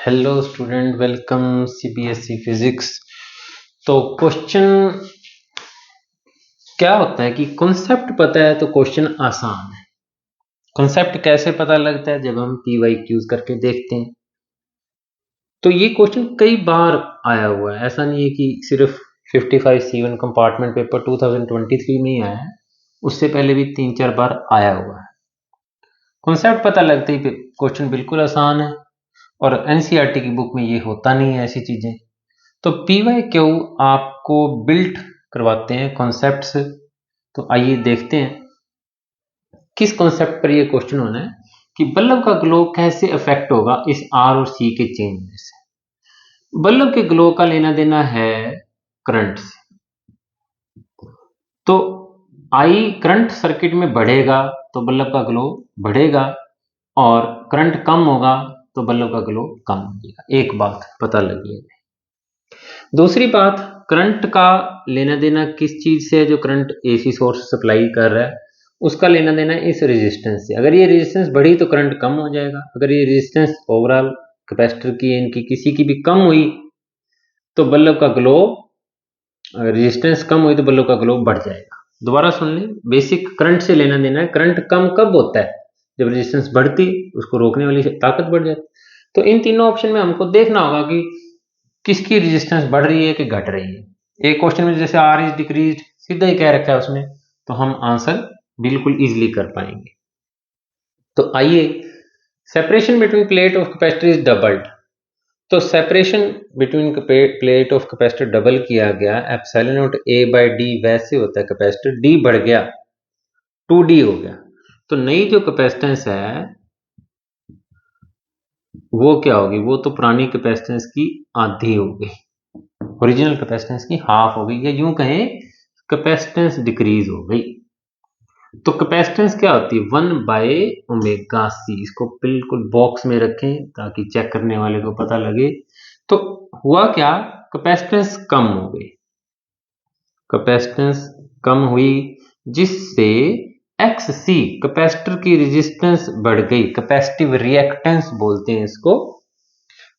Hello student, welcome CBSE physics. तो question क्या होता है कि कॉन्सेप्ट पता है तो क्वेश्चन आसान है। कॉन्सेप्ट कैसे पता लगता है? जब हम पीवाईक्यूज करके देखते हैं। तो ये क्वेश्चन कई बार आया हुआ है, ऐसा नहीं है कि सिर्फ 55 C1 कंपार्टमेंट पेपर 2023 में ही आया है, उससे पहले भी 3-4 बार आया हुआ है। कॉन्सेप्ट पता लगते ही क्वेश्चन बिल्कुल आसान है, और एनसीईआरटी की बुक में ये होता नहीं है ऐसी चीजें। तो पीवाईक्यू आपको बिल्ट करवाते हैं कॉन्सेप्ट से। तो आइए देखते हैं किस कॉन्सेप्ट पर ये क्वेश्चन होना है कि बल्ब का ग्लो कैसे अफेक्ट होगा इस आर और सी के चेंज में से। बल्ब के ग्लो का लेना देना है करंट से। तो आई करंट सर्किट में बढ़ेगा तो बल्ब का ग्लो बढ़ेगा, और करंट कम होगा तो बल्ब का ग्लो कम होगा। एक बात पता लगी है। दूसरी बात, करंट का लेना देना किस चीज से है? जो करंट एसी सोर्स सप्लाई कर रहा है उसका लेना देना इस रेजिस्टेंस से। अगर ये रेजिस्टेंस बढ़ी तो करंट कम हो जाएगा, अगर ये रेजिस्टेंस ओवरऑल कैपेसिटर की इनकी किसी की भी कम हुई तो बल्ब का ग्लो, रेजिस्टेंस कम हुई तो बल्ब का ग्लो बढ़ जाएगा। दोबारा सुन लें, बेसिक करंट से लेना देना है। करंट कम कब होता है? जब रेजिस्टेंस बढ़ती, उसको रोकने वाली ताकत बढ़ जाती। तो इन तीनों ऑप्शन में हमको देखना होगा कि किसकी रेजिस्टेंस बढ़ रही है कि घट रही है। एक क्वेश्चन में जैसे आर इज डिक्रीज सीधा ही कह रखा है उसने, तो हम आंसर बिल्कुल इजीली कर पाएंगे। तो आइए, separation between plate of capacitor is doubled. तो separation between plate of capacitor double किया गया। Epsilon not A by D वैसे होता है, कैपेसिटर डी बढ़ गया 2D हो गया। तो नई जो कैपेसिटेंस है वो क्या होगी? वो तो पुरानी कैपेसिटेंस की आधी हो गई, ओरिजिनल कैपेसिटेंस की हाफ हो गई, या यूं कहें कैपेसिटेंस डिक्रीज हो गई। तो कैपेसिटेंस क्या होती है? 1/ω_c। इसको बिल्कुल बॉक्स में रखें ताकि चेक करने वाले को पता लगे। तो हुआ क्या? कैपेसिटेंस कम हो गई, कैपेसिटेंस कम हुई, जिससे XC कैपेसिटर की रेजिस्टेंस बढ़ गई। कैपेसिटिव रिएक्टेंस बोलते हैं इसको।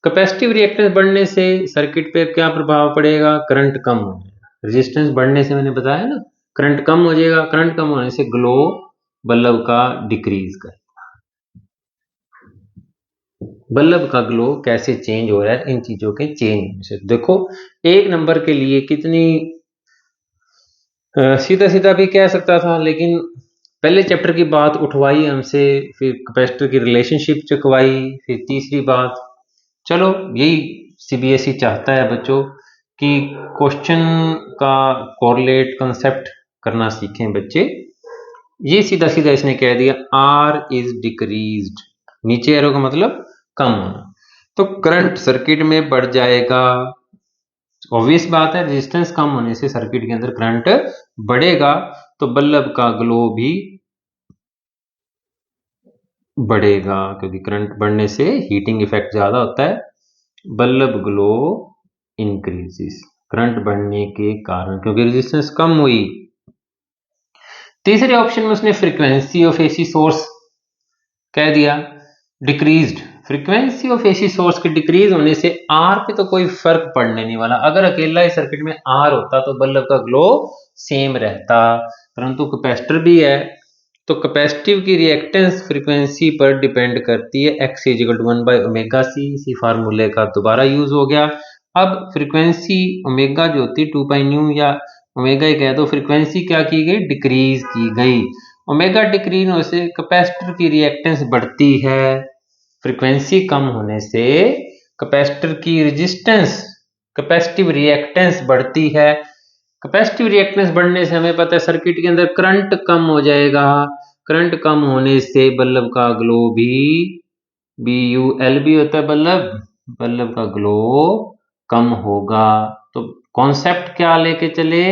कैपेसिटिव रिएक्टेंस बढ़ने से सर्किट पे क्या प्रभाव पड़ेगा? करंट कम हो जाएगा। रेजिस्टेंस बढ़ने से मैंने बताया ना, करंट कम हो जाएगा। करंट कम होने से ग्लो बल्ब का डिक्रीज करेगा। बल्ब का ग्लो कैसे चेंज हो रहा है? इन चीजों के चेंज से देखो। एक नंबर के लिए कितनी सीधा सीधा भी कह सकता था, लेकिन पहले चैप्टर की बात उठवाई हमसे, फिर कैपेसिटर की रिलेशनशिप चुकवाई, फिर तीसरी बात। चलो, यही सीबीएसई चाहता है बच्चों कि क्वेश्चन का कोरिलेट कंसेप्ट करना सीखें बच्चे। ये सीधा सीधा इसने कह दिया आर इज डिक्रीज्ड, नीचे एरो का मतलब कम होना। तो करंट सर्किट में बढ़ जाएगा। ऑब्वियस बात है, रेजिस्टेंस कम होने से सर्किट के अंदर करंट बढ़ेगा, तो बल्ब का ग्लो भी बढ़ेगा, क्योंकि करंट बढ़ने से हीटिंग इफेक्ट ज्यादा होता है। बल्ब ग्लो इंक्रीजेस करंट बढ़ने के कारण, क्योंकि रेजिस्टेंस कम हुई। तीसरे ऑप्शन में उसने फ्रीक्वेंसी ऑफ एसी सोर्स कह दिया decreased. Frequency of AC source के डिक्रीज होने से आर पे तो कोई फर्क पड़ने नहीं वाला। अगर अकेला ही सर्किट में आर होता तो बल्ब का ग्लो सेम रहता, परंतु कैपेसिटर भी है, तो कैपेसिटिव की रिएक्टेंस फ्रीक्वेंसी पर डिपेंड करती है। X = 1/ω_c। इसी फार्मूले का दोबारा यूज हो गया। अब फ्रीक्वेंसी ओमेगा जो होती है 2πν या ओमेगा ही कह दो, फ्रीक्वेंसी क्या की गई? डिक्रीज की गई। ओमेगा डिक्रीज होने से कैपेसिटर की रिएक्टेंस बढ़ती है, फ्रीक्वेंसी कम होने से कैपेसिटर की रेजिस्टेंस, कैपेसिटिव रिएक्टेंस बढ़ती है। कैपेसिटिव रिएक्टेंस बढ़ने से हमें पता है सर्किट के अंदर करंट कम हो जाएगा। करंट कम होने से बल्ब का ग्लो भी, BUL भी होता है बल्ब का ग्लो कम होगा। तो कॉन्सेप्ट क्या लेके चले?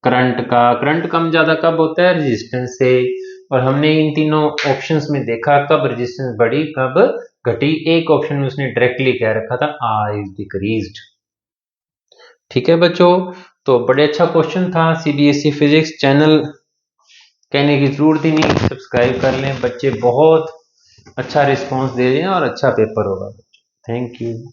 करंट का। करंट कम ज्यादा कब होता है? रेजिस्टेंस से। और हमने इन तीनों ऑप्शंस में देखा कब रेजिस्टेंस बढ़ी कब घटी। एक ऑप्शन में उसने डायरेक्टली कह रखा था आर इज डिक्रीज्ड। ठीक है बच्चों, तो बड़े अच्छा क्वेश्चन था। सीबीएसई फिजिक्स चैनल कहने की जरूरत ही नहीं, सब्सक्राइब कर लें। बच्चे बहुत अच्छा रिस्पांस दे रहे हैं और अच्छा पेपर होगा। Thank you.